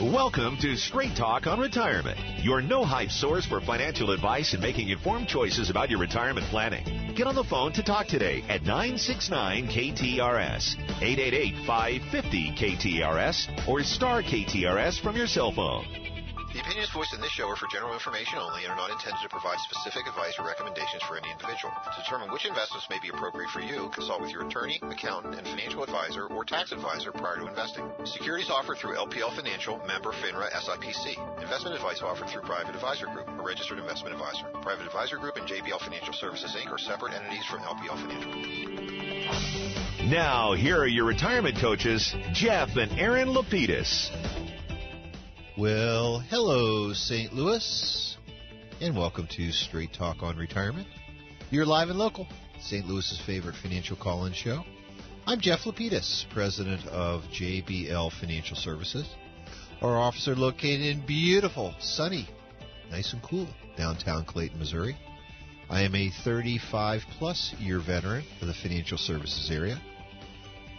Welcome to Straight Talk on Retirement, your no-hype source for financial advice and making informed choices about your retirement planning. Get on the phone to talk today at 969-KTRS, 888-550-KTRS, or star KTRS from your cell phone. The opinions voiced in this show are for general information only and are not intended to provide specific advice or recommendations for any individual. To determine which investments may be appropriate for you, consult with your attorney, accountant, and financial advisor or tax advisor prior to investing. Securities offered through LPL Financial, member FINRA SIPC. Investment advice offered through Private Advisor Group, a registered investment advisor. Private Advisor Group and JBL Financial Services, Inc. are separate entities from LPL Financial. Now, here are your retirement coaches, Jeff and Aaron Lapidus. Well, hello, St. Louis, and welcome to Straight Talk on Retirement. You're live and local, St. Louis's favorite financial call-in show. I'm Jeff Lapidus, president of JBL Financial Services. Our offices are located in beautiful, sunny, nice and cool downtown Clayton, Missouri. I am a 35-plus year veteran of the financial services area,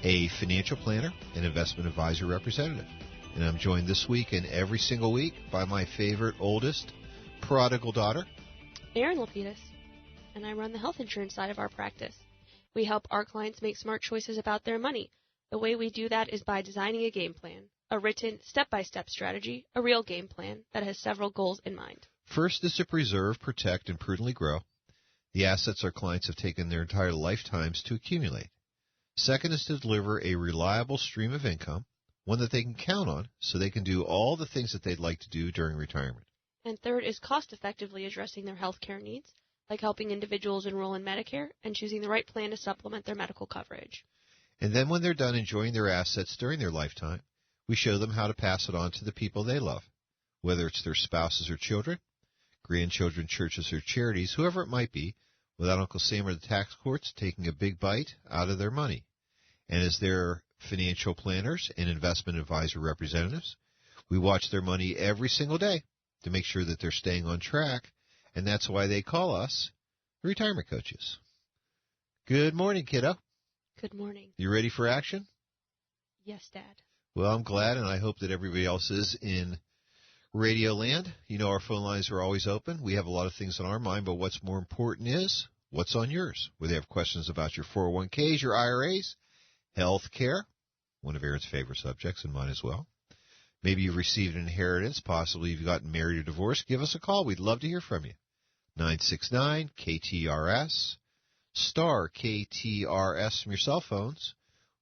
a financial planner and investment advisor representative. And I'm joined this week and every single week by my favorite, oldest, prodigal daughter, Aaron Lapidus, and I run the health insurance side of our practice. We help our clients make smart choices about their money. The way we do that is by designing a game plan, a written step-by-step strategy, a real game plan that has several goals in mind. First is to preserve, protect, and prudently grow the assets our clients have taken their entire lifetimes to accumulate. Second is to deliver a reliable stream of income, one that they can count on so they can do all the things that they'd like to do during retirement. And third is cost-effectively addressing their health care needs, like helping individuals enroll in Medicare and choosing the right plan to supplement their medical coverage. And then when they're done enjoying their assets during their lifetime, we show them how to pass it on to the people they love, whether it's their spouses or children, grandchildren, churches, or charities, whoever it might be, without Uncle Sam or the tax courts taking a big bite out of their money. And as their financial planners and investment advisor representatives, we watch their money every single day to make sure that they're staying on track, and that's why they call us the retirement coaches. Good morning, kiddo. Good morning. You ready for action? Yes, Dad. Well, I'm glad, and I hope that everybody else is in Radio Land. You know our phone lines are always open. We have a lot of things on our mind, but what's more important is what's on yours. Whether you have questions about your 401ks, your IRAs, health care, one of Aaron's favorite subjects and mine as well. Maybe you've received an inheritance, possibly you've gotten married or divorced. Give us a call. We'd love to hear from you. 969-KTRS, star KTRS from your cell phones,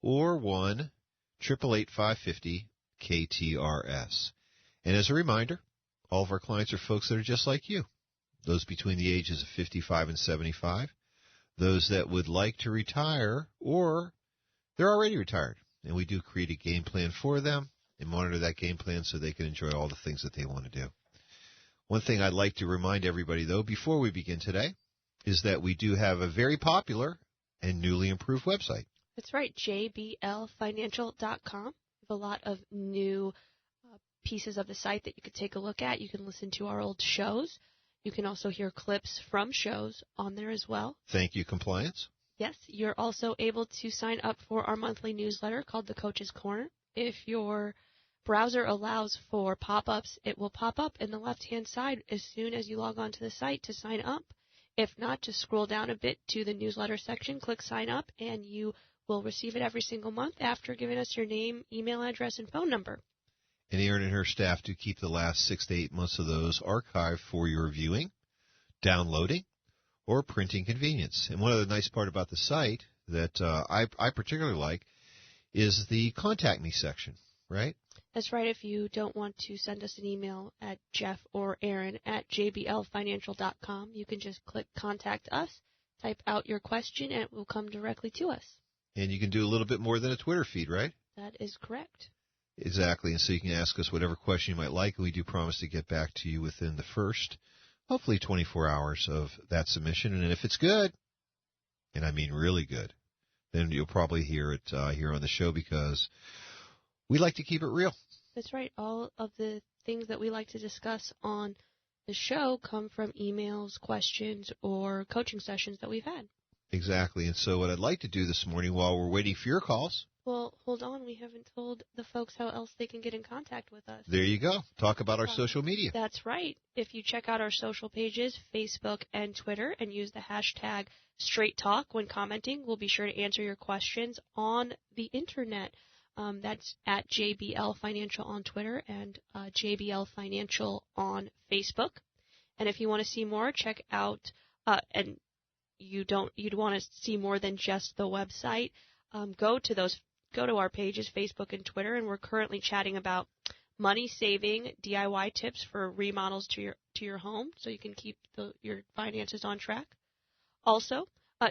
or 1-888-550-KTRS. And as a reminder, all of our clients are folks that are just like you, those between the ages of 55 and 75, those that would like to retire or they're already retired, and we do create a game plan for them and monitor that game plan so they can enjoy all the things that they want to do. One thing I'd like to remind everybody, though, before we begin today, is that we do have a very popular and newly improved website. That's right, jblfinancial.com. We have a lot of new pieces of the site that you could take a look at. You can listen to our old shows. You can also hear clips from shows on there as well. Thank you, compliance. Yes, you're also able to sign up for our monthly newsletter called The Coach's Corner. If your browser allows for pop-ups, it will pop up in the left-hand side as soon as you log on to the site to sign up. If not, just scroll down a bit to the newsletter section, click sign up, and you will receive it every single month after giving us your name, email address, and phone number. And Erin and her staff do keep the last 6 to 8 months of those archived for your viewing, downloading, or printing convenience. And one other nice part about the site that I particularly like is the Contact Me section, right? That's right. If you don't want to send us an email at Jeff or Aaron at jblfinancial.com, you can just click Contact Us, type out your question, and it will come directly to us. And you can do a little bit more than a Twitter feed, right? That is correct. Exactly. And so you can ask us whatever question you might like, and we do promise to get back to you within the first hopefully 24 hours of that submission. And if it's good, and I mean really good, then you'll probably hear it here on the show because we like to keep it real. That's right. All of the things that we like to discuss on the show come from emails, questions, or coaching sessions that we've had. Exactly. And so what I'd like to do this morning while we're waiting for your calls, Well, hold on. We haven't told the folks how else they can get in contact with us. There you go. Talk about our social media. That's right. If you check out our social pages, Facebook and Twitter, and use the hashtag Straight Talk when commenting, we'll be sure to answer your questions on the Internet. That's at JBL Financial on Twitter and JBL Financial on Facebook. And if you want to see more, check out, and you'd want to see more than just the website, go to our pages, Facebook and Twitter, and we're currently chatting about money-saving DIY tips for remodels to your home, so you can keep your finances on track. Also,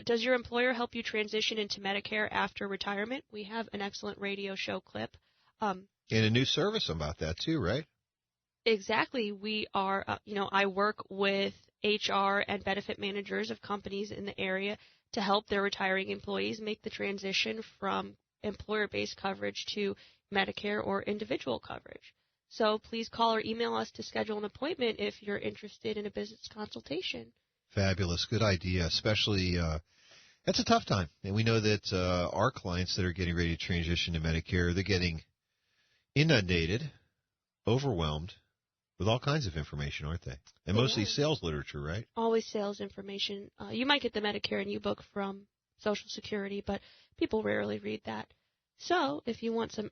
does your employer help you transition into Medicare after retirement? We have an excellent radio show clip. And a new service about that too, right? Exactly. We are, I work with HR and benefit managers of companies in the area to help their retiring employees make the transition from employer-based coverage to Medicare or individual coverage. So please call or email us to schedule an appointment if you're interested in a business consultation. Fabulous. Good idea. Especially, it's a tough time. And we know that our clients that are getting ready to transition to Medicare, they're getting inundated, overwhelmed with all kinds of information, aren't they? And mostly sales literature, right? Always sales information. You might get the Medicare and U-Book from Social Security, but people rarely read that. So if you want some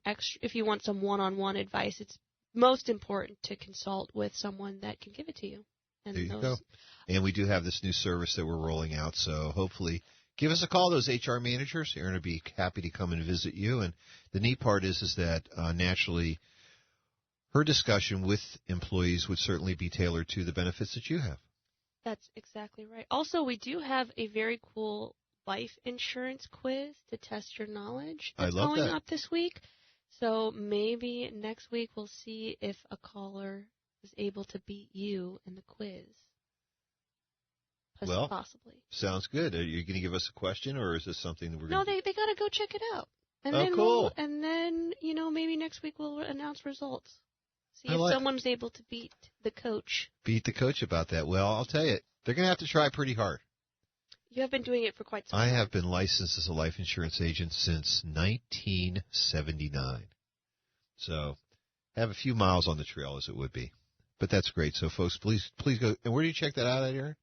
one-on-one advice, it's most important to consult with someone that can give it to you. And there you go. And we do have this new service that we're rolling out, so hopefully give us a call, those HR managers. Aaron would be happy to come and visit you. And the neat part is that naturally her discussion with employees would certainly be tailored to the benefits that you have. That's exactly right. Also, we do have a very cool life insurance quiz to test your knowledge that's going up this week. So maybe next week we'll see if a caller is able to beat you in the quiz. Well, possibly. Sounds good. Are you going to give us a question, or is this something that we're going to... No, they got to go check it out. And then cool. Maybe next week we'll announce results. See if someone's able to beat the coach. Beat the coach about that. Well, I'll tell you, they're going to have to try pretty hard. You have been doing it for quite some time. I have been licensed as a life insurance agent since 1979. So I have a few miles on the trail, as it would be. But that's great. So, folks, please go. And where do you check that out at, Aaron?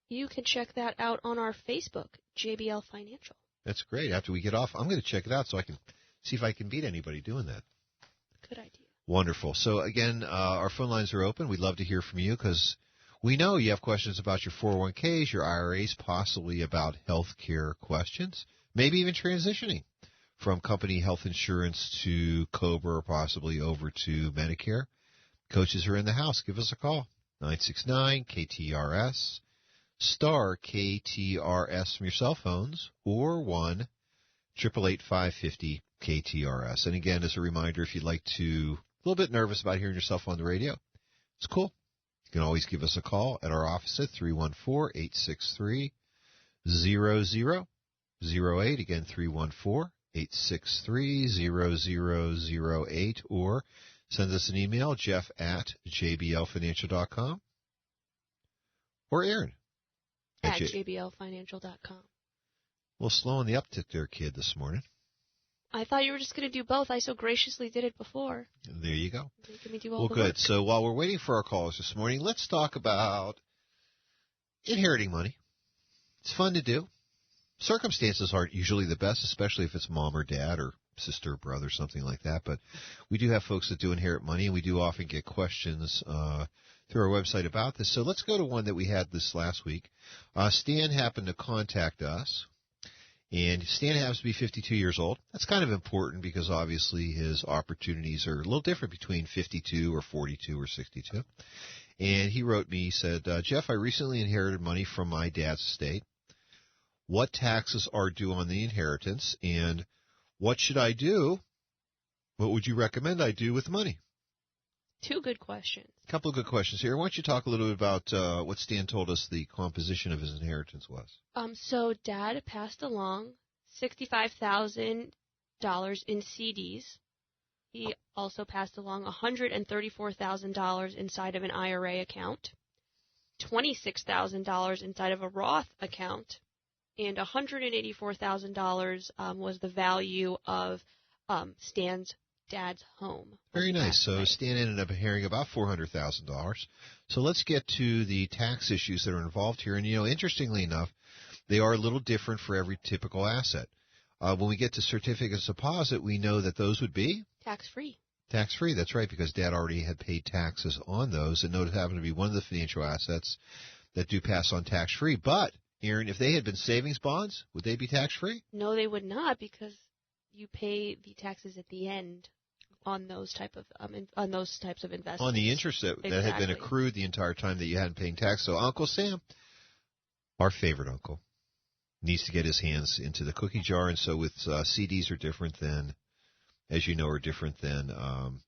You can check that out on our Facebook, JBL Financial. That's great. After we get off, I'm going to check it out so I can see if I can beat anybody doing that. Good idea. Wonderful. So, again, our phone lines are open. We'd love to hear from you because we know you have questions about your 401ks, your IRAs, possibly about health care questions, maybe even transitioning from company health insurance to COBRA or possibly over to Medicare. Coaches are in the house. Give us a call, 969-KTRS, star KTRS from your cell phones, or 1-888-550-KTRS. And again, as a reminder, if you'd like to, a little bit nervous about hearing yourself on the radio, it's cool. You can always give us a call at our office at 314-863-0008. Again, 314-863-0008. Or send us an email, jeff@jblfinancial.com. Or Aaron at jblfinancial.com. A little slow on the uptick there, kid, this morning. I thought you were just going to do both. I so graciously did it before. There you go. Making me do all the good. Work. So while we're waiting for our callers this morning, let's talk about inheriting money. It's fun to do. Circumstances aren't usually the best, especially if it's mom or dad or sister or brother, something like that. But we do have folks that do inherit money, and we do often get questions through our website about this. So let's go to one that we had this last week. Stan happened to contact us. And Stan happens to be 52 years old. That's kind of important because obviously his opportunities are a little different between 52 or 42 or 62. And he wrote me, he said, Jeff, I recently inherited money from my dad's estate. What taxes are due on the inheritance? And what should I do? What would you recommend I do with the money? Two good questions. A couple of good questions here. Why don't you talk a little bit about what Stan told us the composition of his inheritance was? So Dad passed along $65,000 in CDs. He also passed along $134,000 inside of an IRA account, $26,000 inside of a Roth account, and $184,000 was the value of Stan's dad's home. Very nice. So Stan ended up inheriting about $400,000. So let's get to the tax issues that are involved here. And, interestingly enough, they are a little different for every typical asset. When we get to certificates of deposit, we know that those would be tax-free. Tax-free, that's right, because Dad already had paid taxes on those, and those happen to be one of the financial assets that do pass on tax-free. But, Aaron, if they had been savings bonds, would they be tax-free? No, they would not, because you pay the taxes at the end on those types of investments. On the interest that had been accrued the entire time that you hadn't paid tax. So Uncle Sam, our favorite uncle, needs to get his hands into the cookie jar, and so with CDs are different than, as you know, are different than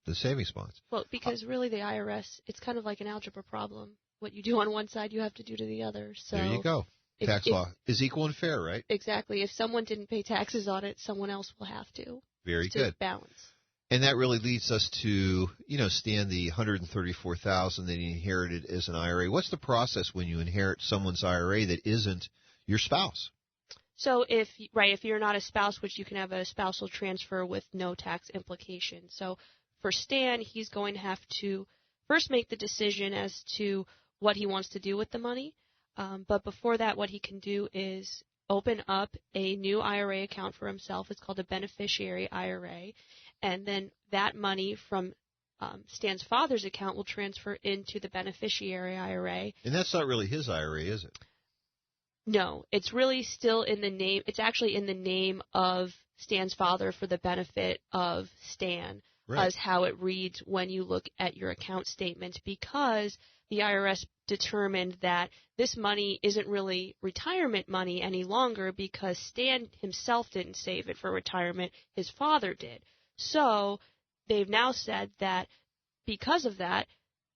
the savings bonds. Well, because really the IRS, it's kind of like an algebra problem. What you do on one side, you have to do to the other. So there you go. Tax law is equal and fair, right? Exactly. If someone didn't pay taxes on it, someone else will have to. Very good. Balance. And that really leads us to, Stan, the $134,000 that he inherited as an IRA. What's the process when you inherit someone's IRA that isn't your spouse? So if you're not a spouse, which you can have a spousal transfer with no tax implications. So for Stan, he's going to have to first make the decision as to what he wants to do with the money. But before that, what he can do is open up a new IRA account for himself. It's called a beneficiary IRA. And then that money from Stan's father's account will transfer into the beneficiary IRA. And that's not really his IRA, is it? No, it's really still in the name. It's actually in the name of Stan's father for the benefit of Stan, right, as how it reads when you look at your account statement, because the IRS determined that this money isn't really retirement money any longer because Stan himself didn't save it for retirement. His father did. So they've now said that because of that,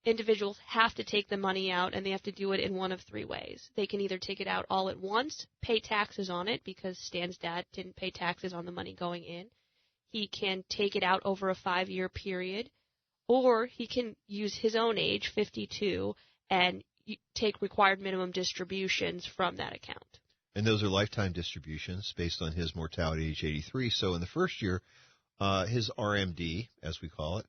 individuals have to take the money out, and they have to do it in one of three ways. They can either take it out all at once, pay taxes on it because Stan's dad didn't pay taxes on the money going in. He can take it out over a 5-year period, or he can use his own age, 52, and take required minimum distributions from that account. And those are lifetime distributions based on his mortality age 83. So in the first year, his RMD, as we call it,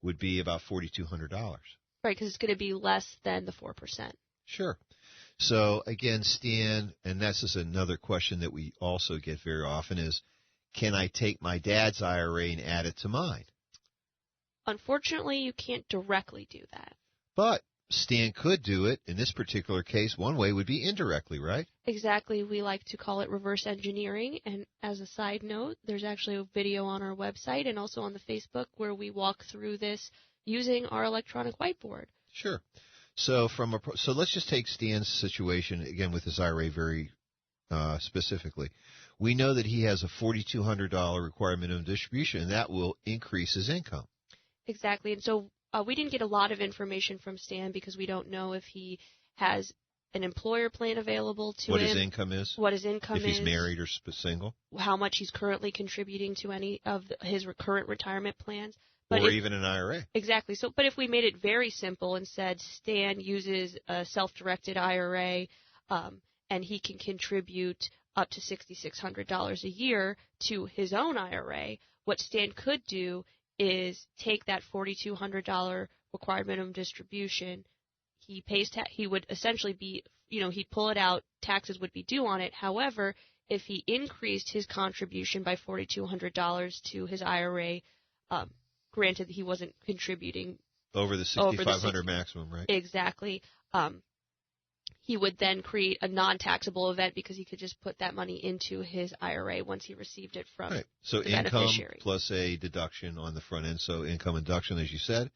would be about $4,200. Right, because it's going to be less than the 4%. Sure. So, again, Stan, and this is another question that we also get very often is, can I take my dad's IRA and add it to mine? Unfortunately, you can't directly do that. But Stan could do it. In this particular case, one way would be indirectly, right? Exactly. We like to call it reverse engineering. And as a side note, there's actually a video on our website and also on the Facebook where we walk through this using our electronic whiteboard. Sure. So let's just take Stan's situation again with his IRA very specifically. We know that he has a $4,200 required minimum distribution, and that will increase his income. Exactly. And so we didn't get a lot of information from Stan because we don't know if he has an employer plan available to him. What his income is. If he's married or single. How much he's currently contributing to any of his current retirement plans. Or even an IRA. Exactly. So, but if we made it very simple and said Stan uses a self-directed IRA and he can contribute up to $6,600 a year to his own IRA, what Stan could do is take that $4,200 required minimum distribution. He pays he would essentially be, he'd pull it out, taxes would be due on it. However, if he increased his contribution by $4,200 to his IRA, granted he wasn't contributing over the $6,500 maximum, right? Exactly. He would then create a non-taxable event because he could just put that money into his IRA once he received it from right. So the income beneficiary. Plus a deduction on the front end. So income and deduction, as you said,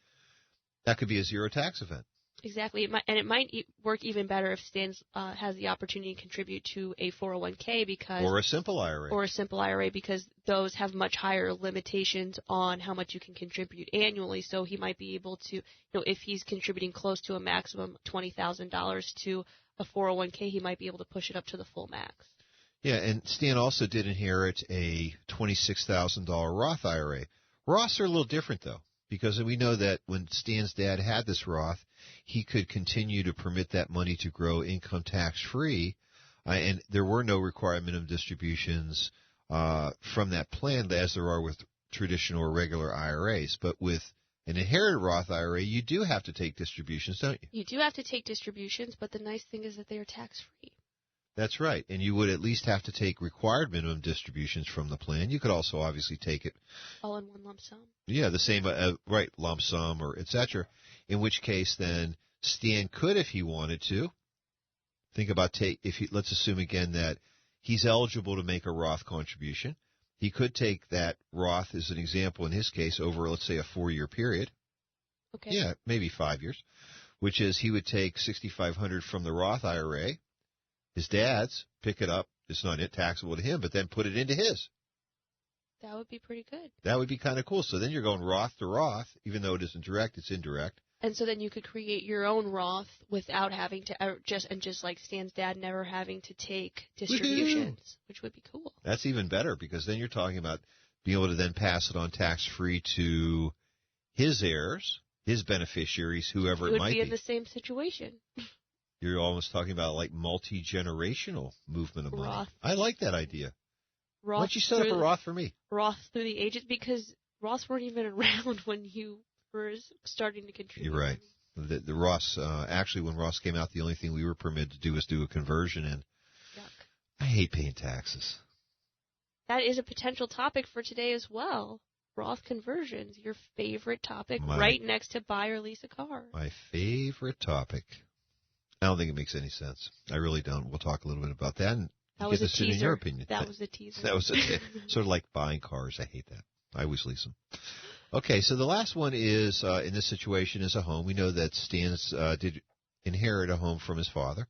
that could be a zero tax event. Exactly. It might work even better if Stan has the opportunity to contribute to a 401k or a simple IRA. Because those have much higher limitations on how much you can contribute annually. So he might be able to, if he's contributing close to a maximum $20,000 to a 401k, he might be able to push it up to the full max. Yeah, and Stan also did inherit a $26,000 Roth IRA. Roths are a little different, though, because we know that when Stan's dad had this Roth, he could continue to permit that money to grow income tax-free And there were no required minimum distributions from that plan as there are with traditional or regular IRAs. But with an inherited Roth IRA, you do have to take distributions, don't you? You do have to take distributions, but the nice thing is that they are tax-free. That's right. And you would at least have to take required minimum distributions from the plan. You could also obviously take it all in one lump sum. Yeah, the same, right, lump sum or et cetera, in which case then Stan could, if he wanted to, think about let's assume again that he's eligible to make a Roth contribution. He could take that Roth as an example in his case over, let's say, a 4-year period. Okay. Yeah, maybe 5 years, which is he would take $6,500 from the Roth IRA, his dad's, pick it up. It's not taxable to him, but then put it into his. That would be pretty good. That would be kind of cool. So then you're going Roth to Roth, even though it isn't direct, it's indirect. And so then you could create your own Roth without having to just like Stan's dad never having to take distributions, which would be cool. That's even better because then you're talking about being able to then pass it on tax-free to his heirs, his beneficiaries, whoever it might be. Would be in the same situation. You're almost talking about like multi-generational movement of money. Roth. I like that idea. Roth. Why don't you set up a Roth for me? Roth through the ages, because Roths weren't even around when you were starting to contribute. You're right. The Roths, actually, when Roths came out, the only thing we were permitted to do was do a conversion, and Yuck. I hate paying taxes. That is a potential topic for today as well. Roth conversions, your favorite topic, right next to buy or lease a car. My favorite topic. I don't think it makes any sense. I really don't. We'll talk a little bit about that. And that was a teaser. In your opinion. That was a teaser. That was sort of like buying cars. I hate that. I always lease them. Okay, so the last one is, in this situation, is a home. We know that Stan's did inherit a home from his father.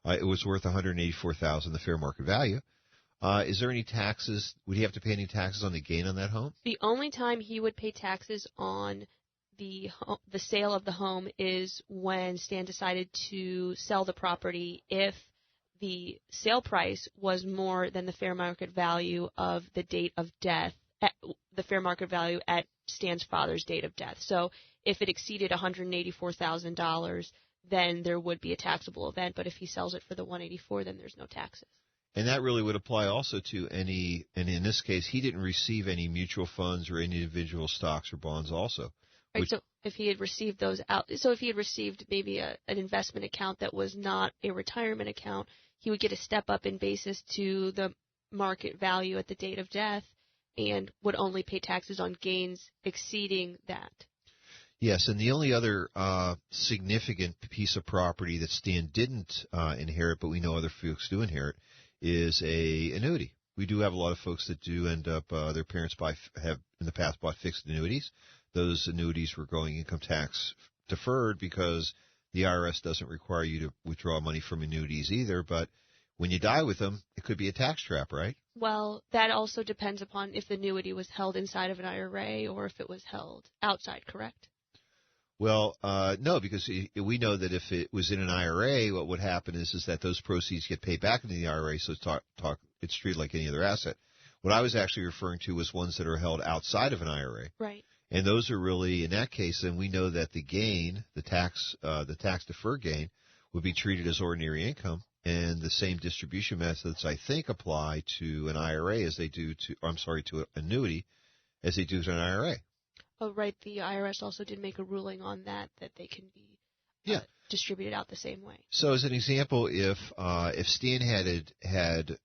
It was worth $184,000, the fair market value. Is there any taxes? Would he have to pay any taxes on the gain on that home? The only time he would pay taxes on the sale of the home is when Stan decided to sell the property if the sale price was more than the fair market value of the date of death, the fair market value at Stan's father's date of death. So if it exceeded $184,000, then there would be a taxable event. But if he sells it for the $184,000, then there's no taxes. And that really would apply also to any, and in this case, he didn't receive any mutual funds or any individual stocks or bonds also. Right, so if he had received those out, so if he had received maybe an investment account that was not a retirement account, he would get a step up in basis to the market value at the date of death and would only pay taxes on gains exceeding that. Yes, and the only other significant piece of property that Stan didn't inherit, but we know other folks do inherit, is a annuity. We do have a lot of folks that do end up, their parents have in the past bought fixed annuities. Those annuities were going income tax deferred because the IRS doesn't require you to withdraw money from annuities either. But when you die with them, it could be a tax trap, right? Well, that also depends upon if the annuity was held inside of an IRA or if it was held outside, correct? Well, no, because we know that if it was in an IRA, what would happen is that those proceeds get paid back into the IRA, so it's treated like any other asset. What I was actually referring to was ones that are held outside of an IRA. Right. And those are really, in that case, then we know that the gain, the tax deferred gain, would be treated as ordinary income, and the same distribution methods I think apply to an IRA as they do to an annuity, as they do to an IRA. Oh, right. The IRS also did make a ruling on that they can be distributed out the same way. So, as an example, if Stan had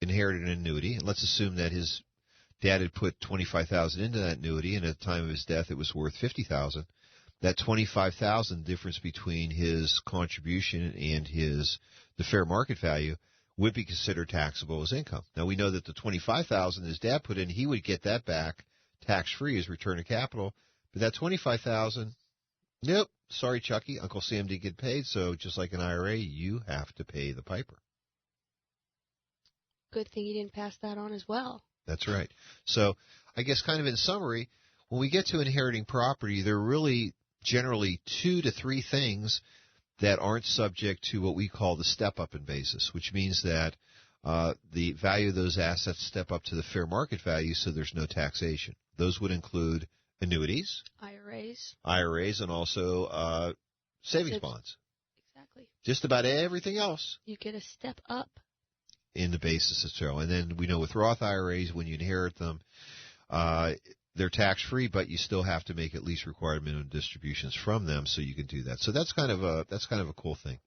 inherited an annuity, and let's assume that his dad had put $25,000 into that annuity, and at the time of his death, it was worth $50,000. That $25,000 difference between his contribution and the fair market value would be considered taxable as income. Now we know that the $25,000 his dad put in, he would get that back tax-free as return of capital. But that $25,000, nope, sorry, Chucky, Uncle Sam didn't get paid. So just like an IRA, you have to pay the piper. Good thing he didn't pass that on as well. That's right. So I guess kind of in summary, when we get to inheriting property, there are really generally 2 to 3 things that aren't subject to what we call the step-up in basis, which means that the value of those assets step up to the fair market value, so there's no taxation. Those would include annuities, IRAs, and also savings bonds. Exactly. Just about everything else. You get a step up. in the basis of so. And then we know with Roth IRAs, when you inherit them, they're tax-free, but you still have to make at least required minimum distributions from them, so you can do that. So that's kind of a cool thing.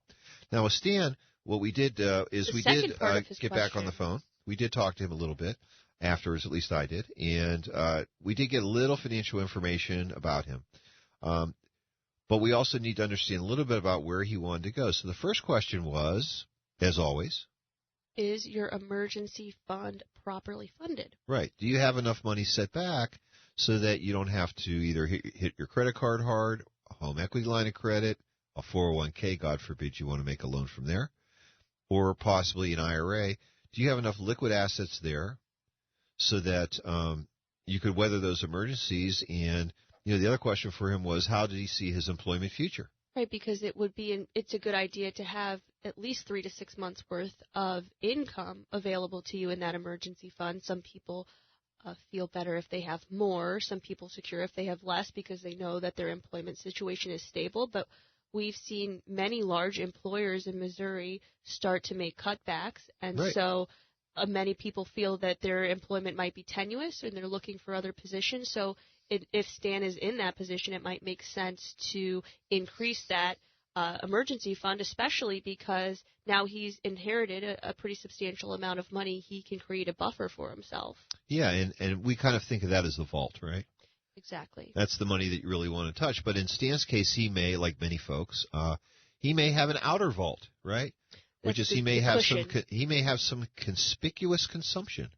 Now with Stan, what we did is we did get back on the phone. We did talk to him a little bit afterwards, at least I did, and we did get a little financial information about him. But we also need to understand a little bit about where he wanted to go. So the first question was, as always, is your emergency fund properly funded? Right. Do you have enough money set back so that you don't have to either hit your credit card hard, a home equity line of credit, a 401k, God forbid you want to make a loan from there, or possibly an IRA? Do you have enough liquid assets there so that you could weather those emergencies? And, the other question for him was, how did he see his employment future? Right, because it's a good idea to have at least 3 to 6 months worth of income available to you in that emergency fund. Some people feel better if they have more. Some people secure if they have less because they know that their employment situation is stable. But we've seen many large employers in Missouri start to make cutbacks, and right. So many people feel that their employment might be tenuous and they're looking for other positions. So if Stan is in that position, it might make sense to increase that emergency fund, especially because now he's inherited a pretty substantial amount of money. He can create a buffer for himself. Yeah, and we kind of think of that as the vault, right? Exactly. That's the money that you really want to touch. But in Stan's case, he may, like many folks, he may have an outer vault, right? Which is he may have some conspicuous consumption.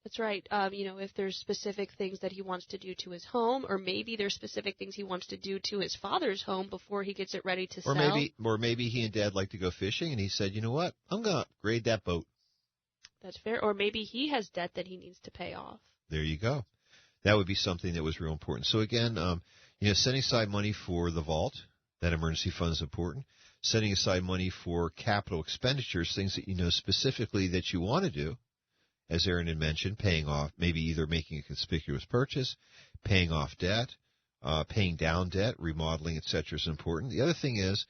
That's right. If there's specific things that he wants to do to his home, or maybe there's specific things he wants to do to his father's home before he gets it ready to sell. Or maybe he and Dad like to go fishing, and he said, you know what, I'm going to upgrade that boat. That's fair. Or maybe he has debt that he needs to pay off. There you go. That would be something that was real important. So again, setting aside money for the vault, that emergency fund is important. Setting aside money for capital expenditures, things that specifically that you want to do. As Aaron had mentioned, paying off, maybe either making a conspicuous purchase, paying off debt, paying down debt, remodeling, etc. is important. The other thing is,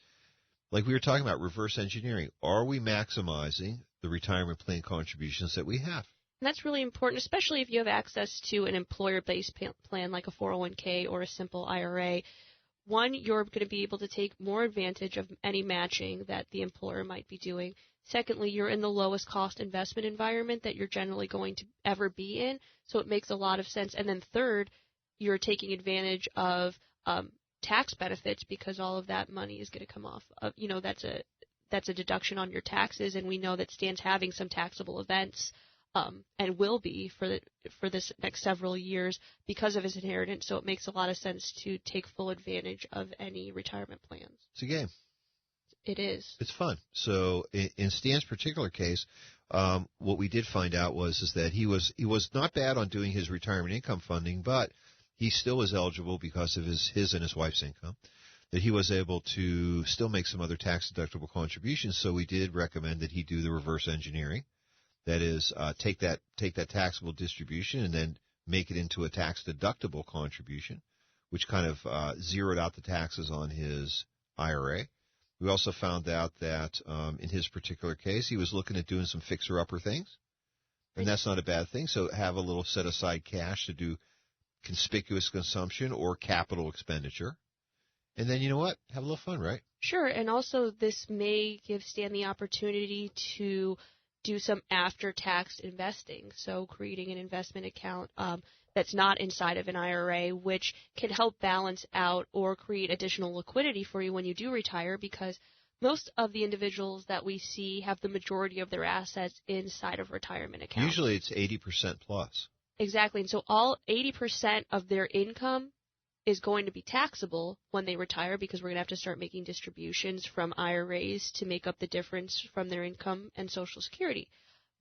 like we were talking about, reverse engineering. Are we maximizing the retirement plan contributions that we have? And that's really important, especially if you have access to an employer-based plan like a 401k or a simple IRA. One, you're going to be able to take more advantage of any matching that the employer might be doing. Secondly, you're in the lowest cost investment environment that you're generally going to ever be in, so it makes a lot of sense. And then third, you're taking advantage of tax benefits because all of that money is going to come off. That's a deduction on your taxes, and we know that Stan's having some taxable events and will be for this next several years because of his inheritance. So it makes a lot of sense to take full advantage of any retirement plans. It's a game. It is. It's fun. So in Stan's particular case, what we did find out is that he was not bad on doing his retirement income funding, but he still was eligible because of his and his wife's income, that he was able to still make some other tax-deductible contributions. So we did recommend that he do the reverse engineering. That is, take that taxable distribution and then make it into a tax-deductible contribution, which kind of zeroed out the taxes on his IRA. We also found out that in his particular case, he was looking at doing some fixer-upper things, and that's not a bad thing. So have a little set-aside cash to do conspicuous consumption or capital expenditure. And then, you know what? Have a little fun, right? Sure, and also this may give Stan the opportunity to do some after-tax investing, so creating an investment account that's not inside of an IRA, which can help balance out or create additional liquidity for you when you do retire, because most of the individuals that we see have the majority of their assets inside of retirement accounts. Usually it's 80% plus. Exactly, and so all 80% of their income is going to be taxable when they retire, because we're going to have to start making distributions from IRAs to make up the difference from their income and Social Security.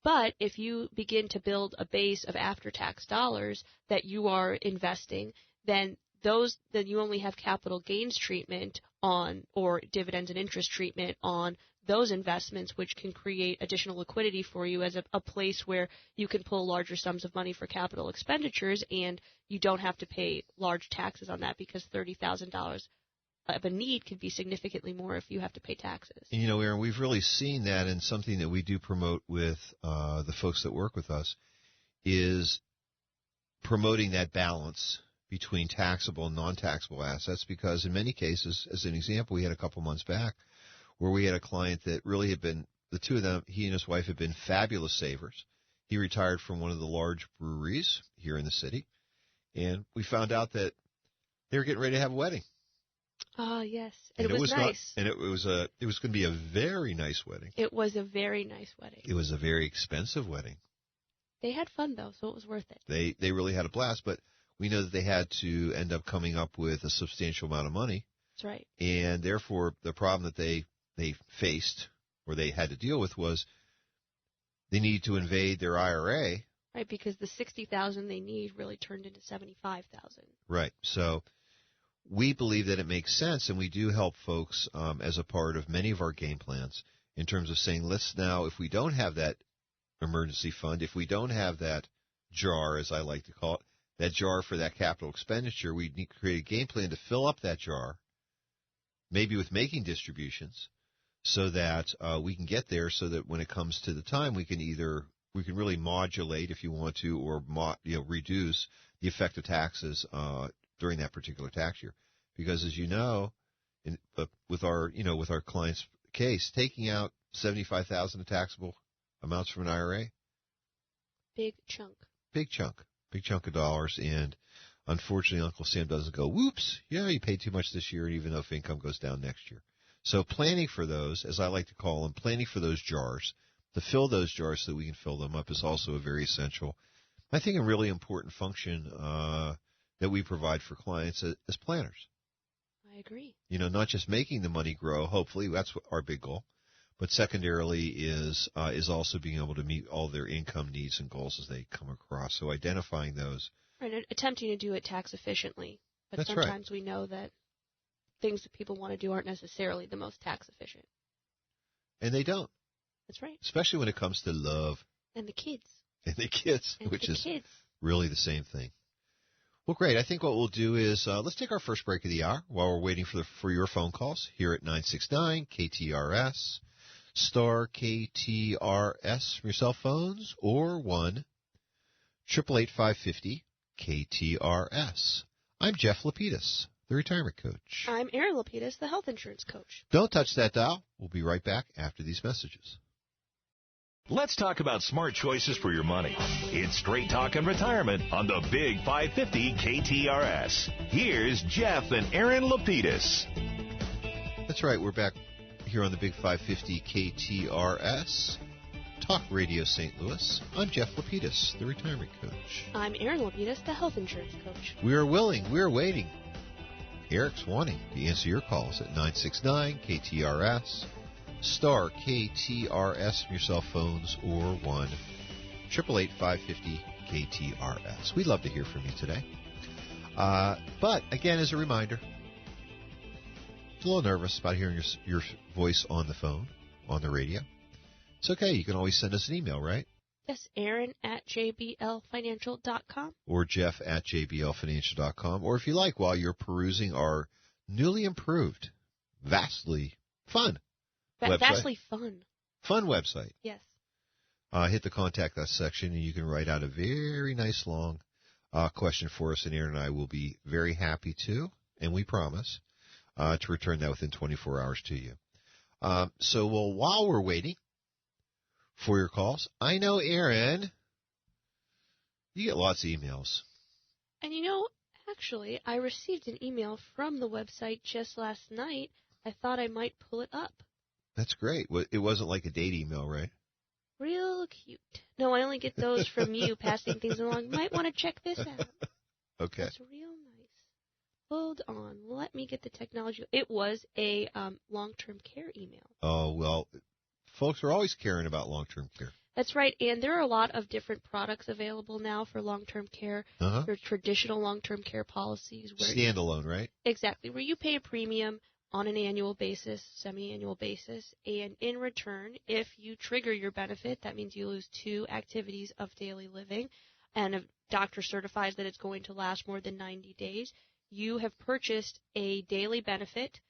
But if you begin to build a base of after-tax dollars that you are investing, then you only have capital gains treatment on, or dividends and interest treatment on those investments, which can create additional liquidity for you as a place where you can pull larger sums of money for capital expenditures, and you don't have to pay large taxes on that, because $30,000 of a need could be significantly more if you have to pay taxes. And, Aaron, we've really seen that, and something that we do promote with the folks that work with us is promoting that balance between taxable and non-taxable assets, because in many cases, as an example, we had a couple months back where we had a client that really had been, the two of them, he and his wife, had been fabulous savers. He retired from one of the large breweries here in the city, and we found out that they were getting ready to have a wedding. Oh, yes. And it was Nice. nice. And it was going to be a very nice wedding. It was a very nice wedding. It was a very expensive wedding. They had fun, though, so it was worth it. They really had a blast, but we know that they had to end up coming up with a substantial amount of money. That's right. And therefore, the problem that they faced, or they had to deal with, was they needed to invade their IRA. Right, because the $60,000 they need really turned into $75,000. Right. So we believe that it makes sense, and we do help folks as a part of many of our game plans in terms of saying, let's now, if we don't have that emergency fund, if we don't have that jar, as I like to call it, that jar for that capital expenditure, we need to create a game plan to fill up that jar, maybe with making distributions, so that we can get there, so that when it comes to the time, we can really modulate, if you want to, or reduce the effect of taxes during that particular tax year. Because as you know, with our client's case, taking out $75,000 of taxable amounts from an IRA, big chunk of dollars. And unfortunately, Uncle Sam doesn't go, whoops, you paid too much this year, even though if income goes down next year. So planning for those, as I like to call them, planning for those jars, to fill those jars so that we can fill them up, is also a very essential, I think, a really important function that we provide for clients as planners. I agree. Not just making the money grow, hopefully, that's our big goal, but secondarily is also being able to meet all their income needs and goals as they come across. So identifying those. Right, and attempting to do it tax efficiently. But that's sometimes right. We know that things that people want to do aren't necessarily the most tax efficient. And they don't. That's right. Especially when it comes to love. And the kids. Which is really the same thing. Well, great. I think what we'll do is let's take our first break of the hour while we're waiting for your phone calls here at 969 KTRS, star KTRS from your cell phones, or 1-888-550 KTRS. I'm Jeff Lapidus, the retirement coach. I'm Erin Lapidus, the health insurance coach. Don't touch that dial. We'll be right back after these messages. Let's talk about smart choices for your money. It's Straight Talk and Retirement on the Big 550 KTRS. Here's Jeff and Erin Lapidus. That's right. We're back here on the Big 550 KTRS, Talk Radio St. Louis. I'm Jeff Lapidus, the retirement coach. I'm Erin Lapidus, the health insurance coach. We are willing. We are waiting. Eric's wanting to answer your calls at 969 KTRS. Star KTRS from your cell phones, or 1-888-550 KTRS. We'd love to hear from you today. But again, as a reminder, a little nervous about hearing your voice on the phone, on the radio. It's okay. You can always send us an email, right? Yes, Aaron at jblfinancial.com. Or Jeff at jblfinancial.com. Or if you like, while you're perusing our newly improved, vastly fun website. Vastly fun. Fun website. Yes. Hit the Contact Us section, and you can write out a very nice long question for us, and Aaron and I will be very happy to, and we promise, to return that within 24 hours to you. So while we're waiting for your calls, I know, Aaron, you get lots of emails. And actually, I received an email from the website just last night. I thought I might pull it up. That's great. It wasn't like a date email, right? Real cute. No, I only get those from you passing things along. You might want to check this out. Okay. That's real nice. Hold on. Let me get the technology. It was a long-term care email. Oh, well, folks are always caring about long-term care. That's right. And there are a lot of different products available now for long-term care. For traditional long-term care policies. Standalone, right? Exactly. Where you pay a premium on an annual basis, semi-annual basis, and in return, if you trigger your benefit, that means you lose 2 activities of daily living, and a doctor certifies that it's going to last more than 90 days, you have purchased a daily benefit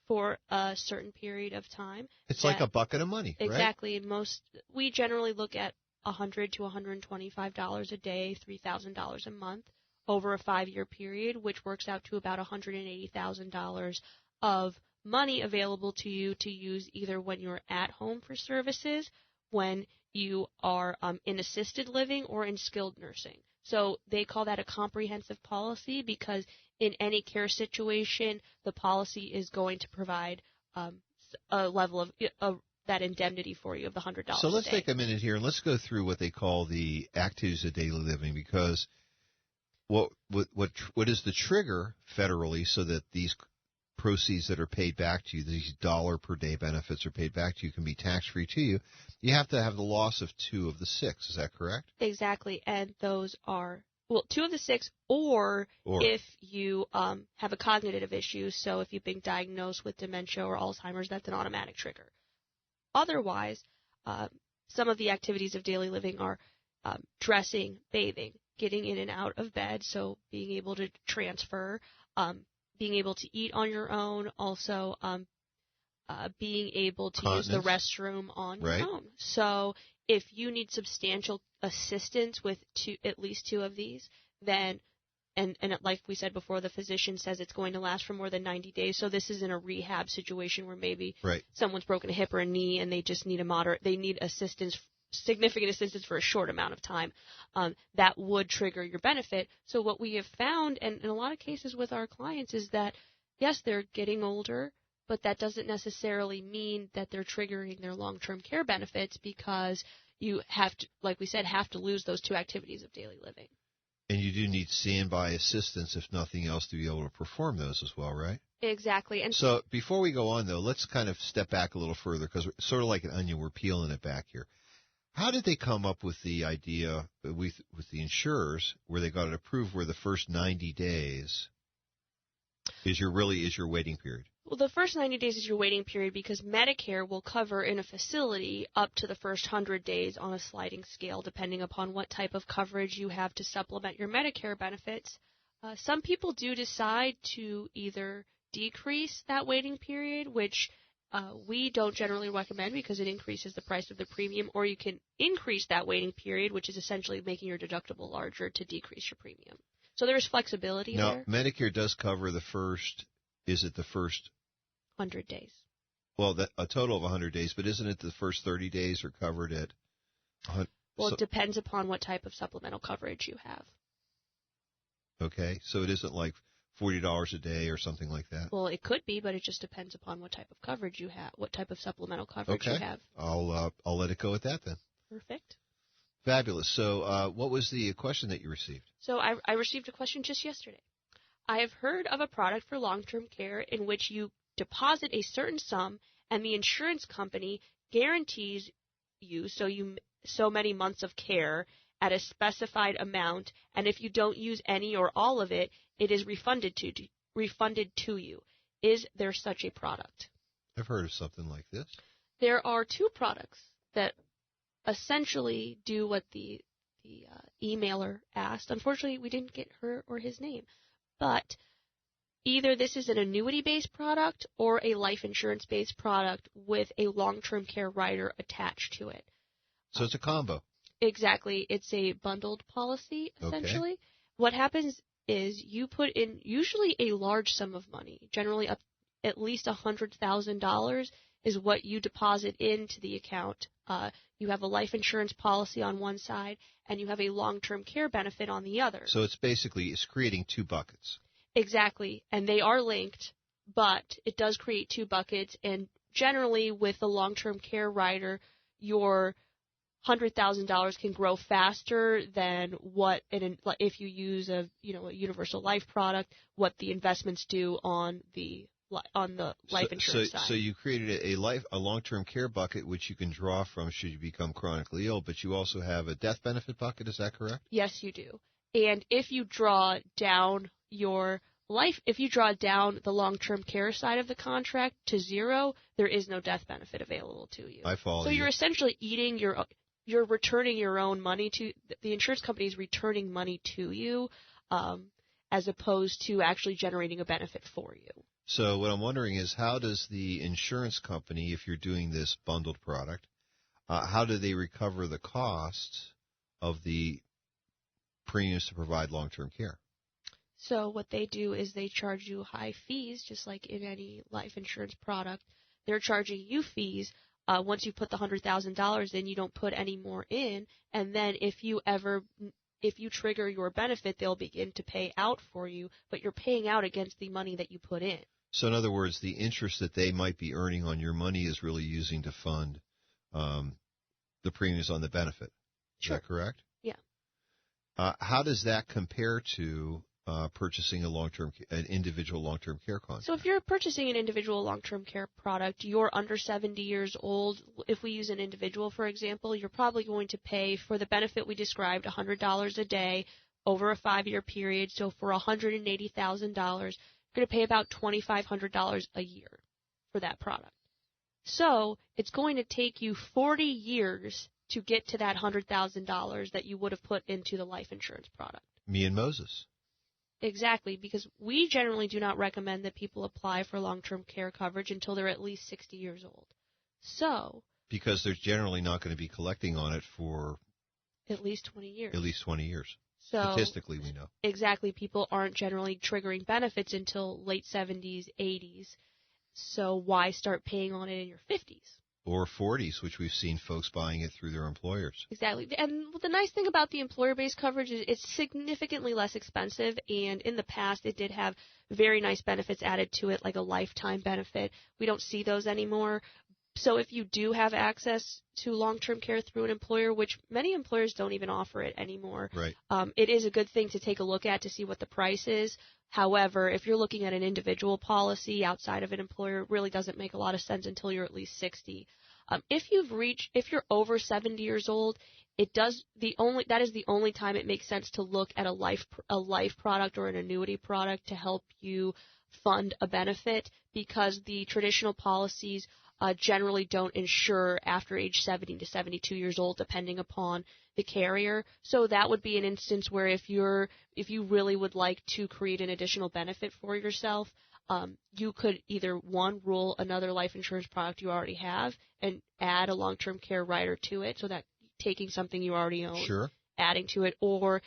for a certain period of time. It's like a bucket of money, exactly. Right? We generally look at $100 to $125 a day, $3,000 a month over a 5-year period, which works out to about $180,000 of money available to you to use either when you're at home for services, when you are in assisted living, or in skilled nursing. So they call that a comprehensive policy because in any care situation, the policy is going to provide a level of that indemnity for you of the $100 So let's a day. take a minute here and let's go through what they call the activities of daily living, because what is the trigger federally so that these proceeds that are paid back to you, these dollar per day benefits are paid back to you, can be tax-free to you? You have to have the loss of 2 of the 6. Is that correct? Exactly. And those are, 2 of the 6, or if you have a cognitive issue. So if you've been diagnosed with dementia or Alzheimer's, that's an automatic trigger. Otherwise, some of the activities of daily living are dressing, bathing, getting in and out of bed, so being able to transfer, being able to eat on your own, also being able to use the restroom on your own. So if you need substantial assistance with at least 2 of these, then, and like we said before, the physician says it's going to last for more than 90 days. So this isn't a rehab situation where maybe someone's broken a hip or a knee and they just need they need significant assistance for a short amount of time. That would trigger your benefit. So what we have found, and in a lot of cases with our clients, is that, yes, they're getting older, but that doesn't necessarily mean that they're triggering their long-term care benefits, because you have to, like we said, have to lose those 2 activities of daily living. And you do need standby assistance, if nothing else, to be able to perform those as well, right? Exactly. And so before we go on, though, let's kind of step back a little further, because sort of like an onion, we're peeling it back here. How did they come up with the idea with the insurers where they got it approved where the first 90 days is your waiting period? Well, the first 90 days is your waiting period because Medicare will cover in a facility up to the first 100 days on a sliding scale, depending upon what type of coverage you have to supplement your Medicare benefits. Some people do decide to either decrease that waiting period, which we don't generally recommend because it increases the price of the premium, or you can increase that waiting period, which is essentially making your deductible larger to decrease your premium. So there's flexibility there. Now, Medicare does cover the first 100 days. Well, a total of 100 days, but isn't it the first 30 days are covered at 100? Well, it depends upon what type of supplemental coverage you have. Okay, so it isn't like $40 a day or something like that? Well, it could be, but it just depends upon what type of coverage you have, what type of supplemental coverage you have. I'll let it go at that then. Perfect. Fabulous. So what was the question that you received? So I received a question just yesterday. I have heard of a product for long-term care in which you deposit a certain sum and the insurance company guarantees you so many months of care at a specified amount, and if you don't use any or all of it, it is refunded to you. Is there such a product? I've heard of something like this. There are 2 products that essentially do what the emailer asked. Unfortunately, we didn't get her or his name, but either this is an annuity-based product or a life insurance-based product with a long-term care rider attached to it. So it's a combo. Exactly. It's a bundled policy, essentially. Okay. What happens is you put in usually a large sum of money, generally up at least $100,000 is what you deposit into the account. You have a life insurance policy on one side, and you have a long-term care benefit on the other. So it's creating 2 buckets. Exactly, and they are linked, but it does create 2 buckets, and generally with the long-term care rider, your $100,000 can grow faster than what if you use a universal life product, what the investments do on the life insurance side. So you created a long-term care bucket which you can draw from should you become chronically ill, but you also have a death benefit bucket. Is that correct? Yes, you do. And if you draw down the long-term care side of the contract to 0, there is no death benefit available to you. I follow you. So you're essentially you're returning your own money to the insurance company is returning money to you, as opposed to actually generating a benefit for you. So what I'm wondering is, how does the insurance company, if you're doing this bundled product, how do they recover the costs of the premiums to provide long-term care? So what they do is they charge you high fees, just like in any life insurance product. They're charging you fees. Once you put the $100,000 in, you don't put any more in, and then if you trigger your benefit, they'll begin to pay out for you, but you're paying out against the money that you put in. So in other words, the interest that they might be earning on your money is really using to fund the premiums on the benefit. Is Sure. that correct? Yeah. How does that compare to purchasing an individual long-term care contract? So if you're purchasing an individual long-term care product, you're under 70 years old. If we use an individual, for example, you're probably going to pay for the benefit we described, $100 a day over a 5-year period. So for $180,000, you're going to pay about $2,500 a year for that product. So it's going to take you 40 years to get to that $100,000 that you would have put into the life insurance product. Me and Moses. Exactly, because we generally do not recommend that people apply for long-term care coverage until they're at least 60 years old. So, because they're generally not going to be collecting on it for at least 20 years. At least 20 years. So, statistically, we know. Exactly, people aren't generally triggering benefits until late 70s, 80s. So why start paying on it in your 50s? Or 40s, which we've seen folks buying it through their employers. Exactly. And the nice thing about the employer-based coverage is it's significantly less expensive, and in the past it did have very nice benefits added to it, like a lifetime benefit. We don't see those anymore. So if you do have access to long-term care through an employer, which many employers don't even offer it anymore, right. It is a good thing to take a look at to see what the price is. However, if you're looking at an individual policy outside of an employer, it really doesn't make a lot of sense until you're at least 60. If you're over 70 years old, that is the only time it makes sense to look at a life product or an annuity product to help you fund a benefit, because the traditional policies generally don't insure after age 70 to 72 years old, depending upon the carrier. So that would be an instance where if you really would like to create an additional benefit for yourself, you could either, one, roll another life insurance product you already have and add a long-term care rider to it, so that taking something you already own, sure, adding to it, or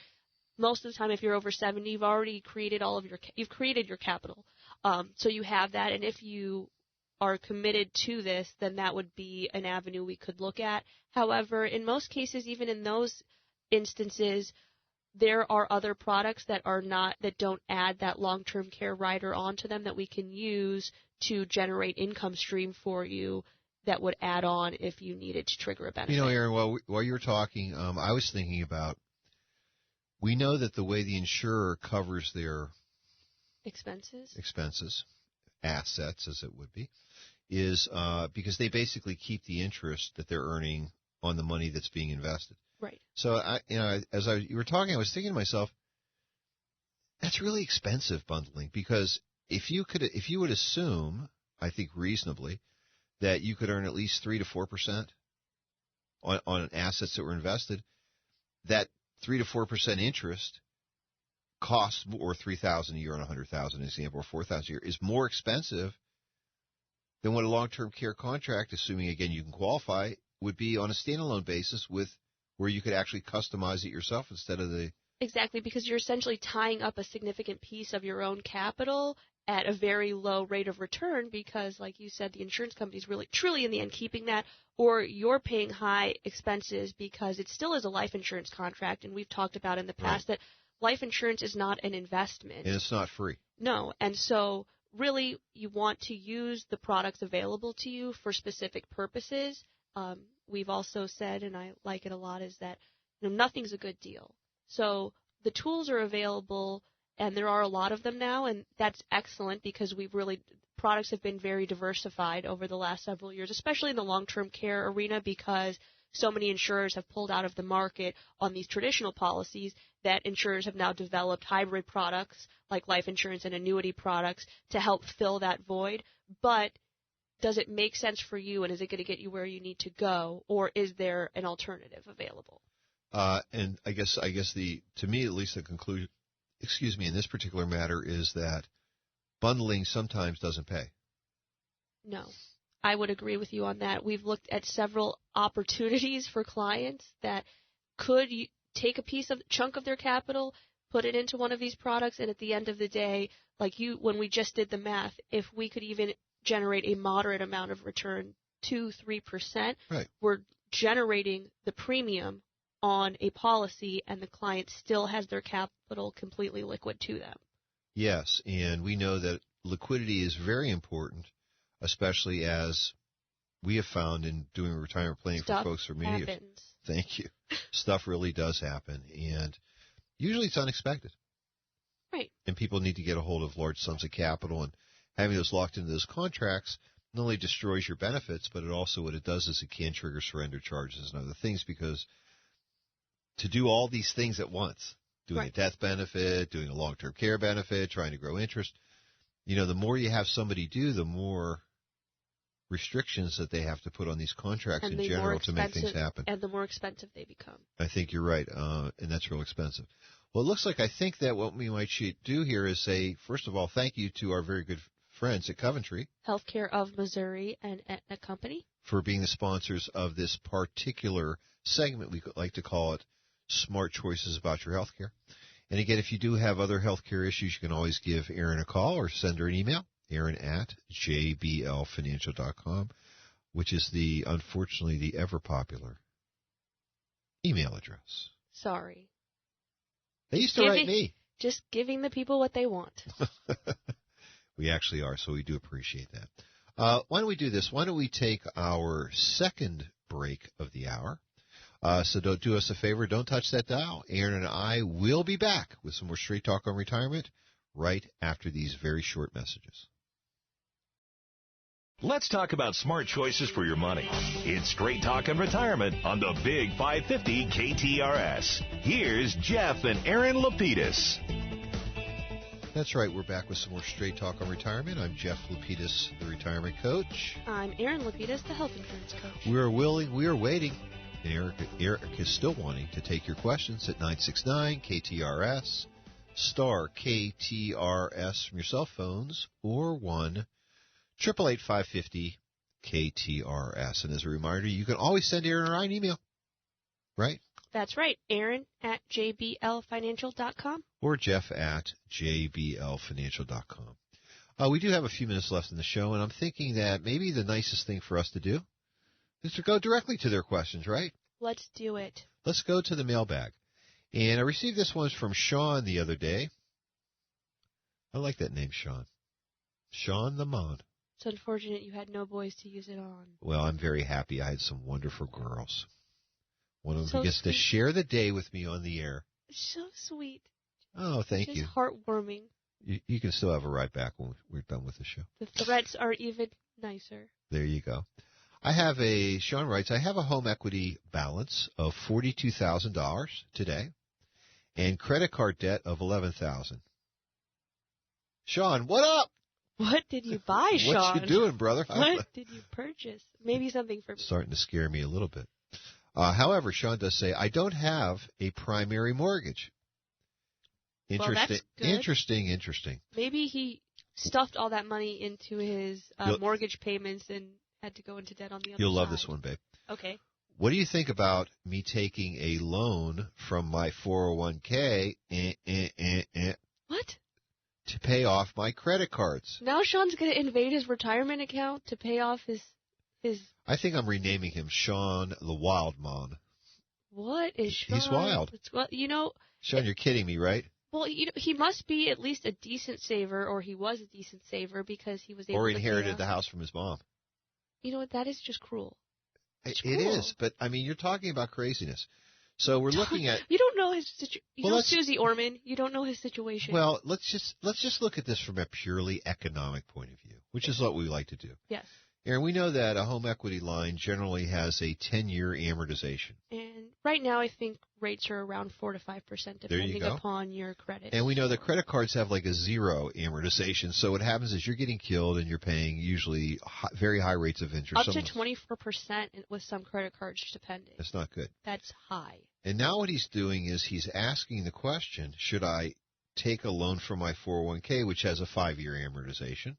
most of the time if you're over 70, you've already created you've created your capital. So you have that, and if you are committed to this, then that would be an avenue we could look at. However, in most cases, even in those instances, there are other products that don't add that long-term care rider onto them that we can use to generate income stream for you that would add on if you needed to trigger a benefit. You know, Aaron, while you were talking, I was thinking about, we know that the way the insurer covers their expenses, assets as it would be, is because they basically keep the interest that they're earning on the money that's being invested. Right. So you were talking, I was thinking to myself, that's really expensive bundling, because if you would assume, I think reasonably, that you could earn at least 3 to 4% on assets that were invested, that 3 to 4% interest costs, or $3,000 a year on $100,000, example, or $4,000 a year, is more expensive than what a long-term care contract, assuming again you can qualify, would be on a standalone basis, where you could actually customize it yourself instead of the... Exactly, because you're essentially tying up a significant piece of your own capital at a very low rate of return, because, like you said, the insurance company's really, truly in the end keeping that, or you're paying high expenses because it still is a life insurance contract, and we've talked about in the past that life insurance is not an investment. And it's not free. No, and so really you want to use the products available to you for specific purposes. We've also said, and I like it a lot, is that nothing's a good deal. So the tools are available, and there are a lot of them now, and that's excellent, because products have been very diversified over the last several years, especially in the long-term care arena, because so many insurers have pulled out of the market on these traditional policies that insurers have now developed hybrid products like life insurance and annuity products to help fill that void. But does it make sense for you, and is it going to get you where you need to go, or is there an alternative available? And I guess to me at least, the conclusion in this particular matter is that bundling sometimes doesn't pay. No, I would agree with you on that. We've looked at several opportunities for clients that could take a chunk of their capital, put it into one of these products, and at the end of the day, when we just did the math, if we could even generate a moderate amount of return, 2-3%, right, we're generating the premium on a policy, and the client still has their capital completely liquid to them. Yes, and we know that liquidity is very important, especially as we have found in doing retirement planning for folks for many years. Thank you. Stuff really does happen, and usually it's unexpected. Right. And people need to get a hold of large sums of capital, and having those locked into those contracts not only destroys your benefits, but what it does is it can trigger surrender charges and other things, because to do all these things at once, doing a death benefit, doing a long-term care benefit, trying to grow interest, the more you have somebody do, the more restrictions that they have to put on these contracts in general to make things happen. And the more expensive they become. I think you're right, and that's real expensive. Well, it looks like I think that what we might do here is say, first of all, thank you to our very good friends at Coventry Healthcare of Missouri and Aetna Company for being the sponsors of this particular segment. We like to call it Smart Choices About Your Healthcare. And again, if you do have other healthcare issues, you can always give Erin a call or send her an email, Erin@jblfinancial.com, which is unfortunately the ever popular email address. Sorry. They used to write me. Just giving the people what they want. We actually are, so we do appreciate that. Why don't we do this? Why don't we take our second break of the hour? So don't do us a favor. Don't touch that dial. Aaron and I will be back with some more Straight Talk on Retirement right after these very short messages. Let's talk about smart choices for your money. It's Straight Talk on Retirement on the Big 550 KTRS. Here's Jeff and Aaron Lapidus. That's right. We're back with some more Straight Talk on Retirement. I'm Jeff Lapidus, the retirement coach. I'm Aaron Lapidus, the health insurance coach. We are waiting. And Eric is still wanting to take your questions at 969-KTRS, star KTRS from your cell phones, or 1-888-550-KTRS. And as a reminder, you can always send Aaron or I an email, right? That's right. Aaron@jblfinancial.com. Or Jeff@jblfinancial.com. We do have a few minutes left in the show, and I'm thinking that maybe the nicest thing for us to do is to go directly to their questions, right? Let's do it. Let's go to the mailbag. And I received this one from Sean the other day. I like that name, Sean. Sean the Mon. It's unfortunate you had no boys to use it on. Well, I'm very happy. I had some wonderful girls. One of them So gets sweet. to share the day with me on the air. So sweet. Oh, thank you. Just heartwarming. You can still have a ride back when we're done with the show. The threats are even nicer. There you go. Sean writes, I have a home equity balance of $42,000 today and credit card debt of $11,000. Sean, what up? What did you buy, Sean? What you doing, brother? What did you purchase? Maybe something for me. Starting to scare me a little bit. However, Sean does say, I don't have a primary mortgage. Interesting. Well, that's good. Interesting. Maybe he stuffed all that money into his mortgage payments and had to go into debt on the other side. You'll love this one, babe. Okay. What do you think about me taking a loan from my 401k What? to pay off my credit cards? Now Sean's going to invade his retirement account to pay off his... I think I'm renaming him Sean the Wild Mon. What is Sean? He's wild. Sean, you're kidding me, right? Well, he must be at least a decent saver, or he was a decent saver because he was able to... Or inherited the house from his mom. You know what? That is just cruel. It is, but I mean, you're talking about craziness. So we're looking at. You don't know his situation. You know Susie Orman. You don't know his situation. Well, let's just look at this from a purely economic point of view, which is what we like to do. Yes. Aaron, we know that a home equity line generally has a 10-year amortization. And right now, I think rates are around 4 to 5%, depending upon your credit. And we know that credit cards have like a 0 amortization. So what happens is you're getting killed, and you're paying usually very high rates of interest. Up to 24% with some credit cards, depending. That's not good. That's high. And now what he's doing is he's asking the question: should I take a loan from my 401k, which has a 5-year amortization,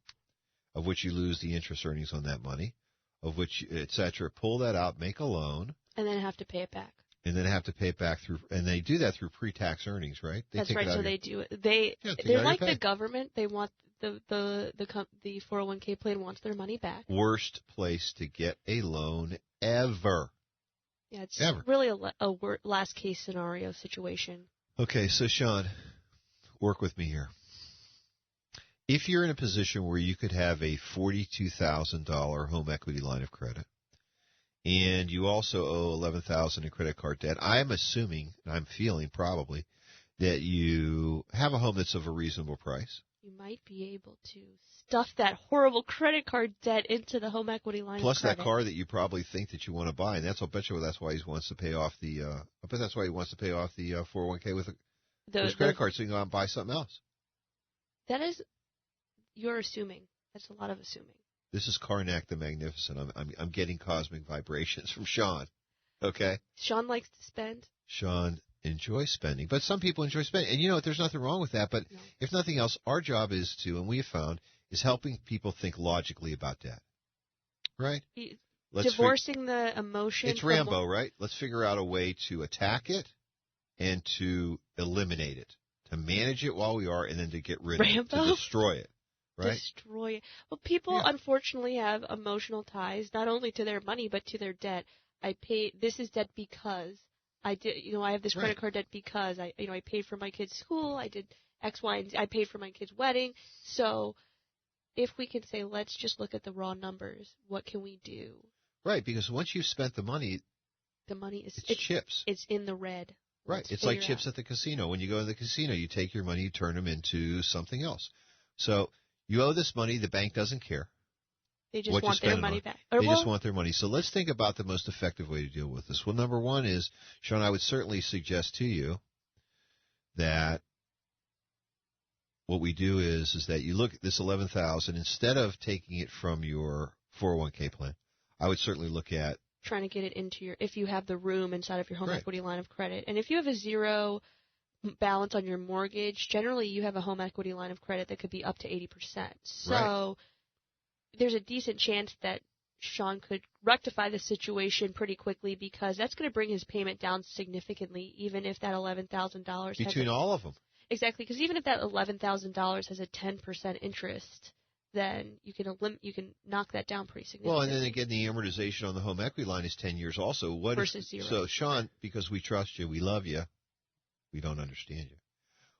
of which you lose the interest earnings on that money, of which, et cetera, pull that out, make a loan. And then have to pay it back. And then have to pay it back through, and they do that through pre-tax earnings, right? That's right. So they do it. They're like the government. They want the 401k plan wants their money back. Worst place to get a loan ever. Yeah, it's really a last case scenario situation. Okay, so Sean, work with me here. If you're in a position where you could have a $42,000 home equity line of credit, and you also owe $11,000 in credit card debt, I'm assuming, I'm feeling probably, that you have a home that's of a reasonable price. You might be able to stuff that horrible credit card debt into the home equity line Plus of credit. that car that you probably think that you want to buy, and that's, I'll bet you that's why he wants to pay off the. I bet that's why he wants to pay off the 401k with his credit card, so you can go out and buy something else. That is, you're assuming. That's a lot of assuming. This is Karnak the Magnificent. I'm getting cosmic vibrations from Sean. Okay. Sean likes to spend. Sean enjoys spending, but some people enjoy spending, and you know what? There's nothing wrong with that. But no. If nothing else, our job is to, and we have found, is helping people think logically about debt. Right? Divorcing the emotion. It's Rambo, right? Let's figure out a way to attack it and to eliminate it, to manage it while we are, and then to get rid of it, to destroy it. Right? Destroy it. Well, people unfortunately have emotional ties, not only to their money but to their debt. This is debt because I did, I have this credit card debt because I paid for my kid's school, I did X, Y, and Z, I paid for my kid's wedding. So if we can say, let's just look at the raw numbers, what can we do? Right, because once you've spent the money is chips. It's in the red. Right, it's like chips at the casino. When you go to the casino, you take your money, you turn them into something else. So you owe this money, the bank doesn't care. They just want their money back. They just want their money. So let's think about the most effective way to deal with this. Well, number one is, Sean, I would certainly suggest to you that what we do is that you look at this $11,000, instead of taking it from your 401k plan, I would certainly look at trying to get it into if you have the room inside of your home equity line of credit. And if you have a zero balance on your mortgage, generally you have a home equity line of credit that could be up to 80%. So there's a decent chance that Sean could rectify the situation pretty quickly, because that's going to bring his payment down significantly, even if that $11,000 between all of them. Exactly, because even if that $11,000 has a 10% interest, then you can knock that down pretty significantly. Well, and then again, the amortization on the home equity line is 10 years also. Versus zero. So, Sean, because we trust you, we love you, we don't understand you.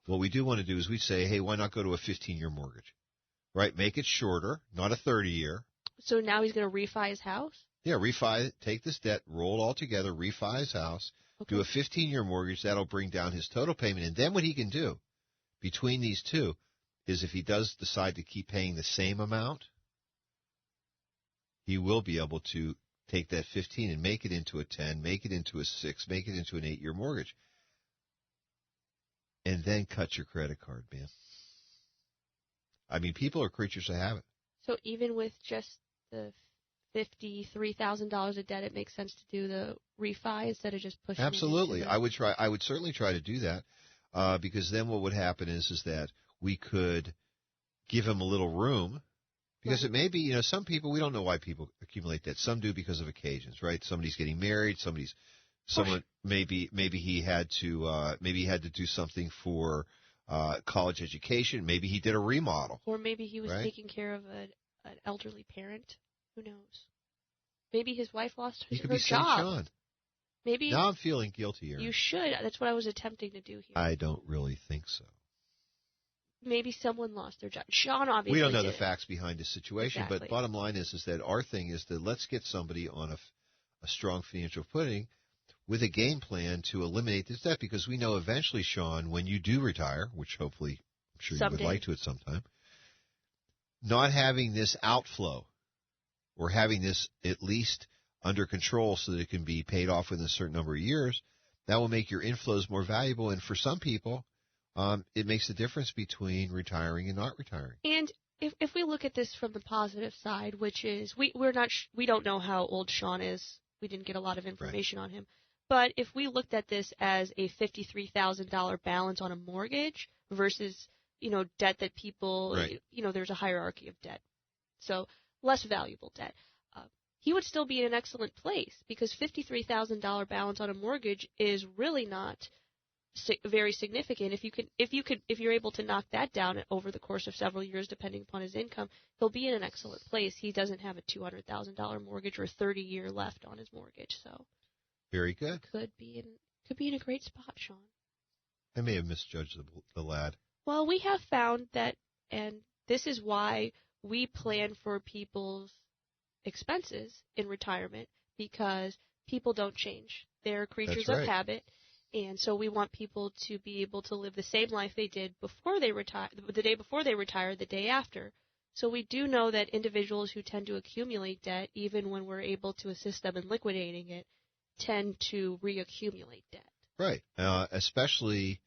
What we do want to do is we say, hey, why not go to a 15-year mortgage? Right? Make it shorter, not a 30-year. So now he's going to refi his house? Yeah, refi, take this debt, roll it all together, refi his house, do a 15-year mortgage. That'll bring down his total payment. And then what he can do between these two is, if he does decide to keep paying the same amount, he will be able to take that 15 and make it into a 10, make it into a 6, make it into an 8-year mortgage. And then cut your credit card, man. I mean, people are creatures of habit. So even with just the $53,000 of debt, it makes sense to do the refi instead of just pushing Absolutely. it I would certainly try to do that, because then what would happen is that we could give him a little room, because it may be, some people, we don't know why people accumulate debt. Some do because of occasions, right? Somebody's getting married, someone maybe he had to do something for college education. Maybe he did a remodel. Or maybe he was taking care of an elderly parent. Who knows? Maybe his wife lost her job. You could be St. John. Maybe. Now I'm feeling guilty, Aaron. You should. That's what I was attempting to do here. I don't really think so. Maybe someone lost their job. Sean obviously We don't know the facts behind the situation, exactly. But bottom line is that our thing is that let's get somebody on a strong financial footing with a game plan to eliminate this debt, because we know eventually, Sean, when you do retire, which hopefully I'm sure you would like to at some time, not having this outflow, or having this at least under control so that it can be paid off within a certain number of years, that will make your inflows more valuable. And for some people, it makes a difference between retiring and not retiring. And if we look at this from the positive side, which is we don't know how old Sean is. We didn't get a lot of information on him. But if we looked at this as a $53,000 balance on a mortgage versus, debt that people, Right. There's a hierarchy of debt. So less valuable debt. He would still be in an excellent place because $53,000 balance on a mortgage is really not very significant. If you're able to knock that down over the course of several years, depending upon his income, he'll be in an excellent place. He doesn't have a $200,000 mortgage or 30-year left on his mortgage, so Very good. could be in a great spot, Sean. I may have misjudged the lad. Well, we have found that, and this is why we plan for people's expenses in retirement, because people don't change. They're creatures That's right. of habit, and so we want people to be able to live the same life they did before they retire, the day before they retire, the day after. So we do know that individuals who tend to accumulate debt, even when we're able to assist them in liquidating it, tend to reaccumulate debt. Right. Especially,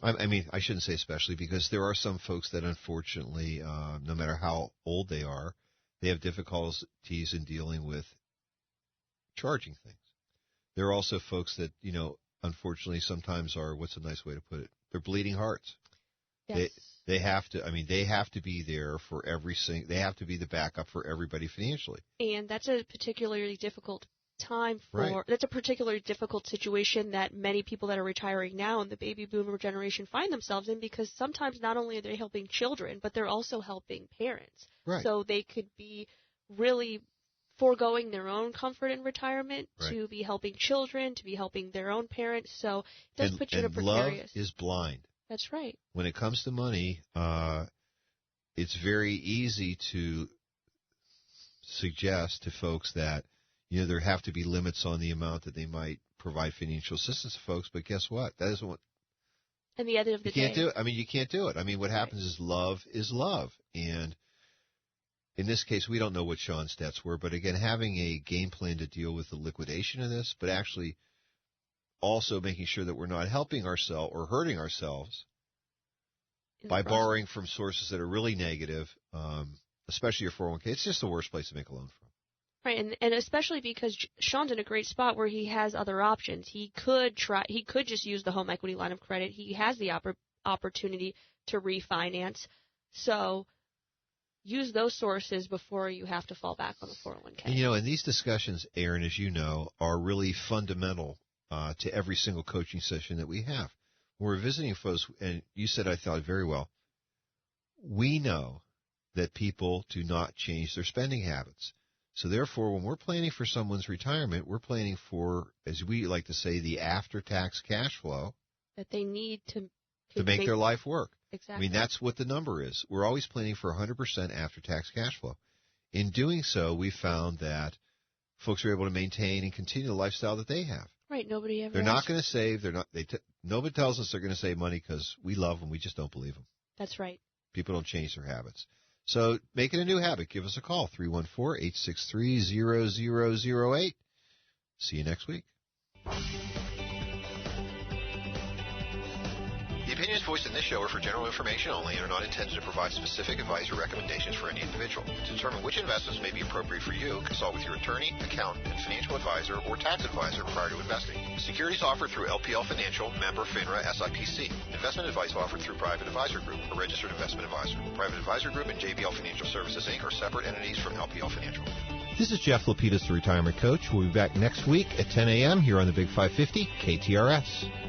I shouldn't say especially, because there are some folks that unfortunately, no matter how old they are, they have difficulties in dealing with charging things. There are also folks that, unfortunately sometimes are, what's a nice way to put it? They're bleeding hearts. Yes. They have to be there for they have to be the backup for everybody financially. And that's a particularly difficult time Right. that's a particularly difficult situation that many people that are retiring now in the baby boomer generation find themselves in, because sometimes not only are they helping children, but they're also helping parents. Right. So they could be really foregoing their own comfort in retirement to be helping children, to be helping their own parents. So it does put you in a precarious. Love is blind. That's right. When it comes to money, it's very easy to suggest to folks that, there have to be limits on the amount that they might provide financial assistance to folks. But guess what? That isn't what. At the end of the day. You can't do it. You can't do it. What happens is love. And in this case, we don't know what Sean's debts were. But again, having a game plan to deal with the liquidation of this, but actually also making sure that we're not helping ourselves or hurting ourselves by borrowing from sources that are really negative, especially your 401k. It's just the worst place to make a loan from. Right, and especially because Sean's in a great spot where he has other options. He could just use the home equity line of credit. He has the opportunity to refinance. So use those sources before you have to fall back on the 401k. And these discussions, Aaron, as you know, are really fundamental to every single coaching session that we have. When we're visiting folks, and you said, I thought very well, we know that people do not change their spending habits. So therefore, when we're planning for someone's retirement, we're planning for, as we like to say, the after-tax cash flow that they need to make their life work. Exactly. That's what the number is. We're always planning for 100% after-tax cash flow. In doing so, we found that folks are able to maintain and continue the lifestyle that they have. Right. Nobody ever. They're not going to save. Nobody tells us they're going to save money because we love them. We just don't believe them. That's right. People don't change their habits. So make it a new habit. Give us a call, 314-863-0008. See you next week. The opinions voiced in this show are for general information only and are not intended to provide specific advice or recommendations for any individual. To determine which investments may be appropriate for you, consult with your attorney, accountant, and financial advisor or tax advisor prior to investing. Securities offered through LPL Financial, member FINRA SIPC. Investment advice offered through Private Advisor Group, a registered investment advisor. Private Advisor Group and JBL Financial Services, Inc. are separate entities from LPL Financial. This is Jeff Lapidus, the Retirement Coach. We'll be back next week at 10 a.m. here on the Big 550 KTRS.